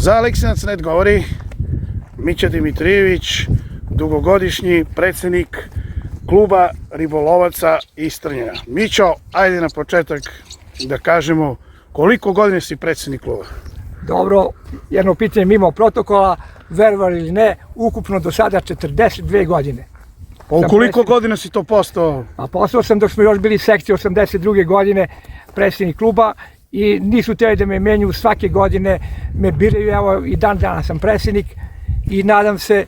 Za Aleksinac.net govori Mića Dimitrijević, dugogodišnji predsjednik kluba ribolovaca iz Trnjena. Mićo, ajde na početak da kažemo koliko godine si predsjednik kluba? Dobro, jedno pitanje mimo protokola, verovali ili ne, ukupno do sada 42 godine. U koliko godina si to postao? A postao sam dok smo još bili sekcija 82. godine predsjednik kluba i nisu teli da me menju, svake godine me biraju, evo i dan danas sam predsjednik i nadam se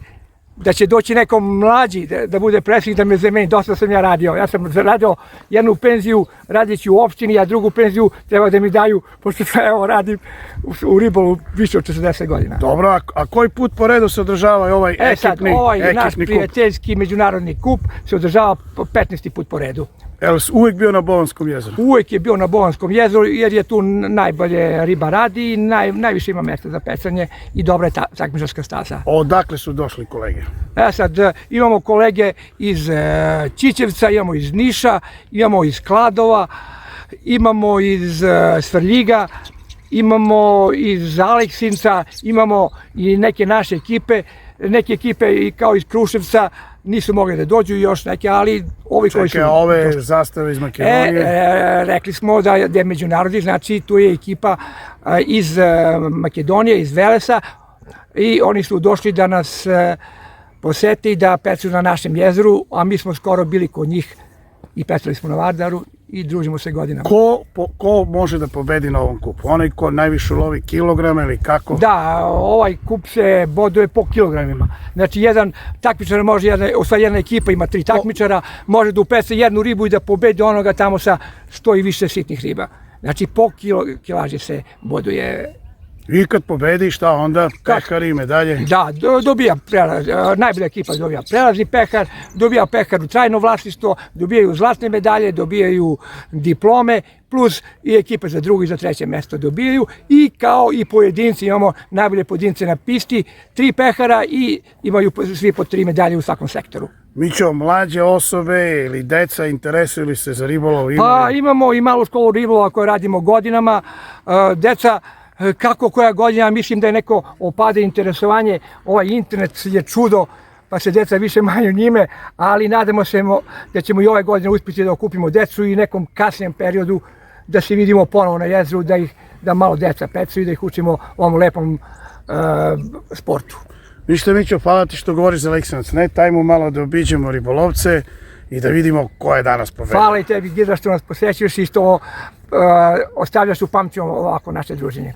da će doći neko mlađi da bude predsjednik da me zameni. Dosta sam ja radio. Ja sam radio jednu penziju radeći u opštini, a drugu penziju treba da mi daju, pošto evo radim u ribolu više od 40 godina. Dobro, a koji put po redu se održava ovaj ekipni kup? Ovaj naš prijateljski međunarodni kup se održava 15. put po redu. Jel si uvijek bio na Bovanskom jezeru? Uvijek je bio na Bovanskom jezeru jer je tu najbolje riba radi i najviše ima mjesta za pecanje i dobra je takmičarska staza. Odakle su došli kolege? Sad imamo kolege iz Ćićevca, imamo iz Niša, imamo iz Kladova, imamo iz Svrljiga, imamo iz Aleksinca, imamo i neke naše ekipe. Neke ekipe kao iz Kruševca nisu mogli da dođu, još neke, ali ovi koji su... Čekaj, ove zastave iz Makedonije? Rekli smo da je međunarodni, znači tu je ekipa iz Makedonije, iz Velesa i oni su došli da nas posete i da pecu na našem jezeru, a mi smo skoro bili kod njih i pecali smo na Vardaru i družimo se godinama. Ko može da pobedi na ovom kupu? Onaj ko najviše lovi kilograma ili kako? Da, ovaj kup se boduje po kilogramima. Znači jedan takmičar može, jedna ekipa ima 3 takmičara, može da upece jednu ribu i da pobedi onoga tamo sa 100 i više sitnih riba. Znači po kilaži se boduje. I kad pobedi, šta onda? Pehar i medalje? Da, dobija prelaz, najbolja ekipa dobija prelazni pehar, dobija pehar u trajno vlasništvo, dobijaju zlatne medalje, dobijaju diplome, plus i ekipe za drugo i za treće mjesto dobijaju i kao i pojedinci, imamo najbolje pojedince na pisti, 3 pehara i imaju svi po 3 medalje u svakom sektoru. Mićo, mlađe osobe ili deca interesuju li se za ribolov? Pa imamo i malu školu ribolova koju radimo godinama, deca kako koja godina, mislim da je neko opade interesovanje, ovaj internet je čudo, pa se deca više manje njime, ali nadamo se da ćemo i ove godine uspjeti da okupimo decu i nekom kasnijem periodu da se vidimo ponovo na jezeru, da malo deca pecaju i da ih učimo ovom lepom sportu. Ništa, Mićo, hvala ti što govoriš za Aleksinac.net, ajmo malo da obiđemo ribolovce i da vidimo ko je danas pobedio. Hvala i tebi, Gida, što nas posećuješ i što ostavljaš u pamćenju ovako naše druženje.